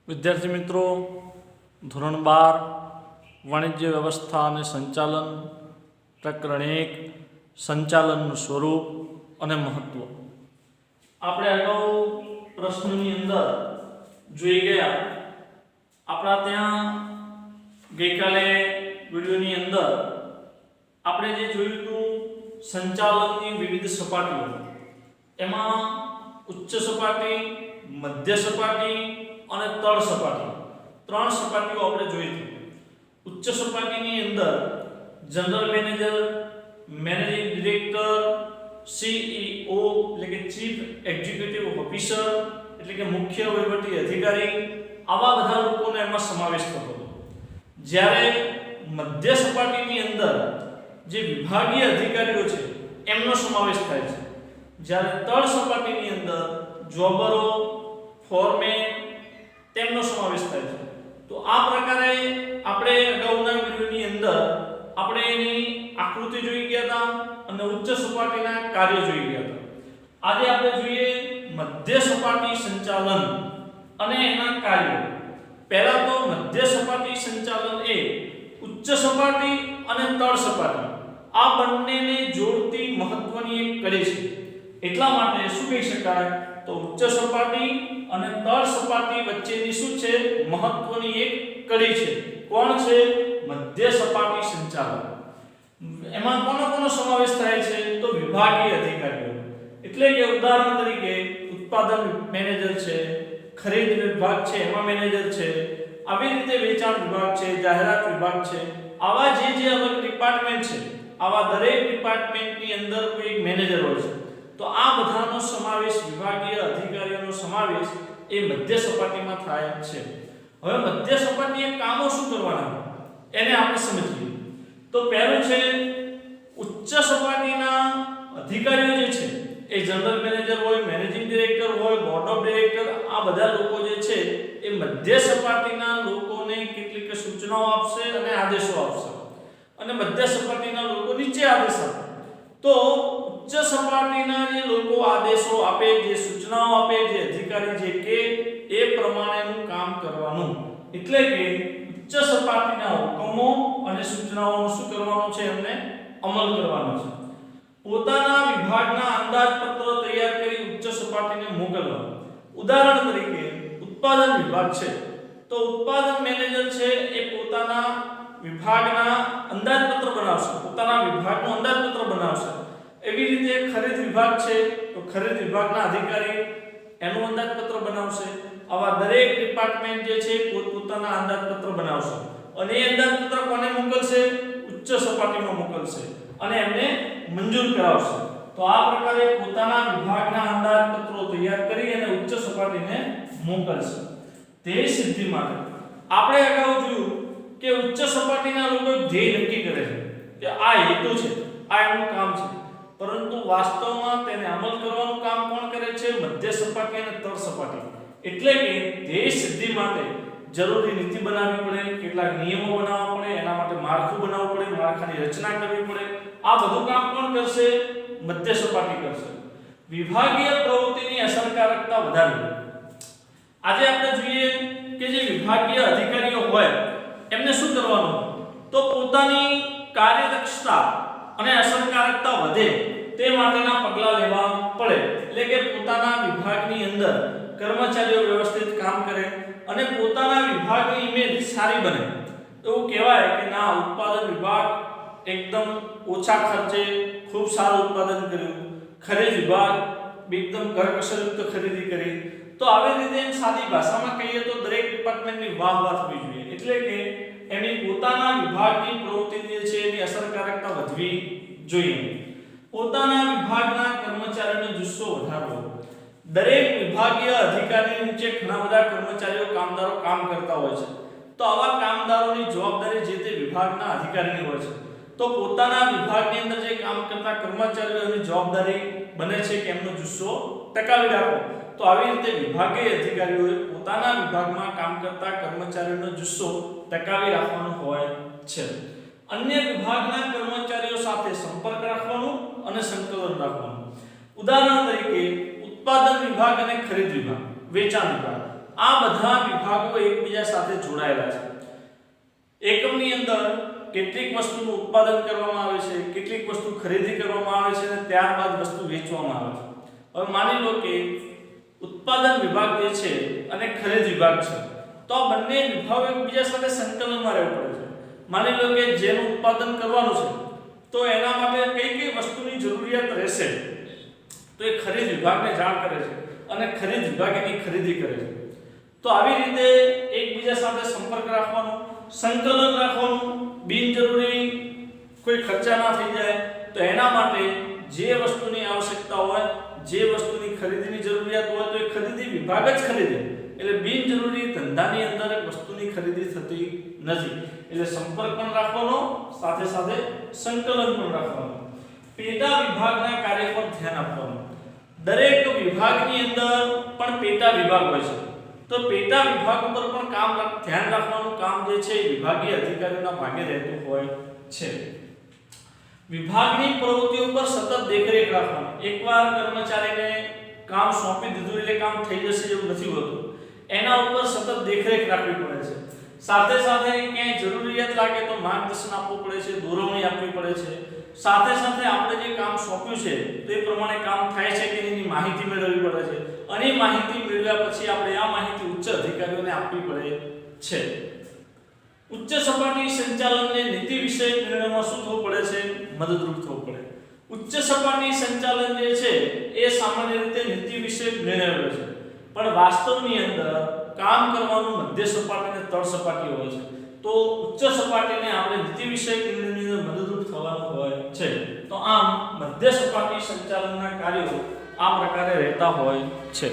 વિદ્યાર્થી મિત્રો, ધોરણ 12 વાણિજ્ય વ્યવસ્થા અને સંચાલન પ્રકરણ 1 સંચાલનનું સ્વરૂપ અને મહત્વ. આપણે અગાઉ પ્રશ્નની અંદર જોઈ ગયા. આપણા ત્યાં ગઈકાલે વિડીયોની અંદર આપણે જે જોયું હતું સંચાલનની વિવિધ સપાટીઓ, એમાં ઉચ્ચ સપાટી, મધ્ય સપાટી અને તળ સપાટી, ત્રણ સપાટીઓ આપણે જોઈ હતી. ઉચ્ચ સપાટીની અંદર general manager, managing director, CEO એટલે કે ચીફ એક્ઝિક્યુટિવ ઓફિસર એટલે કે મુખ્ય વહીવટી અધિકારી, આવા બધા લોકોનો એમાં સમાવેશ થતો હતો. જ્યારે મધ્ય સપાટીની અંદર જે વિભાગીય અધિકારીઓ છે એમનો સમાવેશ થાય છે. જ્યારે તળ સપાટીની અંદર જોબરો, ફોરમેન તેમનો સમાવેશ થાય છે. તો આ પ્રકારે આપણે અગાઉના વિડીયોની અંદર આપણે એની આકૃતિ જોઈ ગયા હતા અને ઉચ્ચ સપાટીના કાર્યો જોઈ ગયા હતા. આજે આપણે જોઈએ મધ્ય સપાટી સંચાલન અને એના કાર્યો. પહેલા તો મધ્ય સપાટી સંચાલન એ ઉચ્ચ સપાટી અને તળ સપાટી આ બંનેને જોડતી મહત્વની એક કડી છે. એટલા માટે શું કહી શકાય તો ઉચ્ચ સપાટી અને તળ સપાટી વચ્ચેની શું છે, મહત્વની એક કડી છે. કોણ છે? મધ્ય સપાટી સંચાલન. એમાં કોનો સમાવેશ થાય છે તો વિભાગીય અધિકારીઓ. એટલે કે ઉદાહરણ તરીકે ઉત્પાદન મેનેજર છે, ખરીદ વિભાગ છે એમાં મેનેજર છે, આવી રીતે વેચાણ વિભાગ છે, જાહેરાત વિભાગ છે, આવા જે અલગ ડિપાર્ટમેન્ટ છે, આવા દરેક ડિપાર્ટમેન્ટની અંદર કોઈ એક મેનેજર હોય છે. તો આ બધાનો સમાવેશ, વિભાગીય અધિકારીઓનો સમાવેશ એ મધ્ય સપાટીમાં થાય છે. હવે મધ્ય સપાટીએ કામો શું કરવાના એને આપણે સમજીએ. તો પહેલું છે ઉચ્ચ સપાટીના અધિકારીઓ જે છે એ જનરલ મેનેજર હોય, મેનેજિંગ ડિરેક્ટર હોય, બોર્ડ ઓફ ડિરેક્ટર, આ બધા લોકો જે છે એ મધ્ય સપાટીના લોકોને કેટલીક સૂચનાઓ આપશે અને આદેશો આપશે, અને મધ્ય સપાટીના લોકો નીચે આદેશ આપે. તો ઉચ્ચ સપાટીના જે લોકો આદેશો આપે, જે સૂચનાઓ આપે, જે અધિકારી જે કે એ પ્રમાણેનું કામ કરવાનું. એટલે કે ઉચ્ચ સપાટીના હુકમો અને સૂચનાઓનું શું કરવાનું છે, એમને અમલ કરવાનો છે. પોતાના વિભાગના અંદાજપત્ર તૈયાર કરી ઉચ્ચ સપાટીને મોકલવા. ઉદાહરણ તરીકે ઉત્પાદન વિભાગ છે તો ઉત્પાદન મેનેજર છે એ પોતાના વિભાગના અંદાજપત્ર બનાવશે, પોતાના વિભાગનું અંદાજપત્ર બનાવશે. એવી રીતે ખરીદ વિભાગ છે તો ખરીદ વિભાગના અધિકારી એનું અંદાજપત્ર બનાવશે. આવા દરેક ડિપાર્ટમેન્ટ જે છે પોતાના અંદાજપત્ર બનાવશે અને એ અંદાજપત્ર કોને મોકલશે? ઉચ્ચ સપાટીમાં મોકલશે અને એમને મંજૂર કરાવશે. તો આ પ્રકારે પોતાના વિભાગના અંદાજપત્રો તૈયાર કરી અને ઉચ્ચ સપાટીને મોકલશે. તે સિદ્ધિ માટે આપણે અગાઉ જોયું કે ઉચ્ચ સપાટીના લોકો ધ્યેય નક્કી કરે છે કે આ હેતુ છે, આ એમનું કામ છે, પરંતુ વાસ્તવમાં તેને અમલ કરવાનું કામ કોણ કરે છે? મધ્ય સપાટી અને તળ સપાટી. એટલે કે ધ્યેય સિદ્ધિ માટે જરૂરી નીતિ બનાવવી પડે, કેટલાક નિયમો બનાવવા પડે, એના માટે માળખું બનાવવું પડે, માળખાની રચના કરવી પડે. આ બધું કામ કોણ કરશે? મધ્ય સપાટી કરશે. વિભાગીય પ્રવૃત્તિની અસરકારકતા વધારવી. આજે આપણે જોઈએ કે જે વિભાગીય અધિકારીઓ હોય એમને શું કરવાનું તો પોતાની કાર્યદક્ષતા અને અસરકારકતા વધે તે માટેના પગલાં લેવા પડે. એટલે કે પોતાના વિભાગની અંદર કર્મચારીઓ વ્યવસ્થિત કામ કરે અને પોતાના વિભાગની ઇમેજ સારી બને. એવું કહેવાય કે ના, ઉત્પાદન વિભાગ એકદમ ઓછા ખર્ચે ખૂબ સારું ઉત્પાદન કર્યું, ખરીદ વિભાગ એકદમ કરકસરયુક્ત ખરીદી કરી. તો આવી રીતે એમ સાદી ભાષામાં કહીએ તો દરેક ડિપાર્ટમેન્ટની વાહ થવી જોઈએ. એટલે કે એની પોતાના વિભાગની પ્રવૃત્તિ જે છે એની અસરકારકતા વધવી જોઈએ. પોતાના વિભાગના કર્મચારીનો જુસ્સો વધારવો. દરેક વિભાગીય અધિકારી નીચે ઘણા બધા કર્મચારીઓ, કામદારો કામ કરતા હોય છે. તો આવા કામદારોની જવાબદારી જે તે વિભાગના અધિકારીની હોય છે. તો પોતાના વિભાગની અંદર જે કામ કરતા કર્મચારીઓની જવાબદારી બને છે કે એમનો જુસ્સો ટકાવી રાખવો. તો આવી રીતે વિભાગીય અધિકારીઓએ પોતાના વિભાગમાં કામ કરતા કર્મચારીઓનો જુસ્સો ટકાવી રાખવાનો હોય છે. અન્ય વિભાગના કર્મચારીઓ સાથે સંપર્ક રાખવાનો અને સંકલન રાખવાનું. ઉદાહરણ તરીકે ઉત્પાદન વિભાગ અને ખરીદ વિભાગ, વેચાણ વિભાગ, આ બધા વિભાગો એકબીજા સાથે જોડાયેલા છે. એકમની અંદર કેટલીક વસ્તુનું ઉત્પાદન કરવામાં આવે છે, કેટલીક વસ્તુ ખરીદી કરવામાં આવે છે અને ત્યારબાદ વસ્તુ વેચવામાં આવે છે. હવે માની લો કે ઉત્પાદન વિભાગ જે છે અને ખરીદ વિભાગ છે, તો આ બંને વિભાગો એકબીજા સાથે સંકલનમાં રહેવું પડે છે. માની લો કે જેનું ઉત્પાદન કરવાનું છે તો એના માટે કઈ કઈ વસ્તુની જરૂરિયાત રહેશે તો એ ખરીદ વિભાગને જાણ કરે છે અને ખરીદ વિભાગ એની ખરીદી કરે છે. તો આવી રીતે એકબીજા સાથે સંપર્ક રાખવાનો, સંકલન રાખવાનું, બિનજરૂરી કોઈ ખર્ચા ના થઈ જાય તો એના માટે જે વસ્તુની આવશ્યકતા હોય, જે વસ્તુની ખરીદીની જરૂરિયાત હોય તો એ ખરીદી વિભાગ જ ખરીદે. એટલે બિનજરૂરી ધંધાની અંદર વસ્તુની ખરીદી થતી નથી. એટલે સંપર્ક પણ રાખવાનો, સાથે સાથે સંકલન પણ રાખવાનું. પેટા વિભાગના કાર્ય પર ધ્યાન આપવાનું. દરેક વિભાગની અંદર પણ પેટા વિભાગ હોય છે. તો પેટા વિભાગ ઉપર પણ ધ્યાન રાખવાનું કામ જે છે એ વિભાગીય અધિકારીઓના ભાગે રહેતું હોય છે. વિભાગની પ્રવૃત્તિઓ પર સતત દેખરેખ રાખવાની. એકવાર કર્મચારીને કામ સોંપી દીધું એટલે કામ થઈ જશે એવું નથી હોતું. એના ઉપર સતત દેખરેખ રાખવી પડે છે. સાથે સાથે ક્યાંય જરૂરિયાત લાગે તો માર્ગદર્શન આપવું પડે છે, દોરવણી આપવી પડે છે. સાથે સાથે આપણે જે કામ સોંપ્યું છે તે પ્રમાણે કામ થાય છે કે એની માહિતી મેળવવી પડે છે. અને માહિતી મેળવ્યા પછી આપણે આ માહિતી ઉચ્ચ અધિકારીઓને આપવી પડે છે. ઉચ્ચ સપાટી સંચાલનને નીતિ વિષયક નિર્ણયમાં શું થવું પડે છે? મદદરૂપ થવું પડે. ઉચ્ચ સપાટી સંચાલન જે છે એ સામાન્ય રીતે નીતિ વિષયક નિર્ણય લે છે, પણ વાસ્તવની અંદર કામ કરવાનું મધ્ય સપાટી અને તળ સપાટી હોય છે. તો ઉચ્ચ સપાટીને આપણે નીતિ વિષયક નિર્ણયની અંદર મદદરૂપ થવાનું હોય છે. તો આમ મધ્ય સપાટી સંચાલનના કાર્યો આ પ્રકારે રહેતા હોય છે.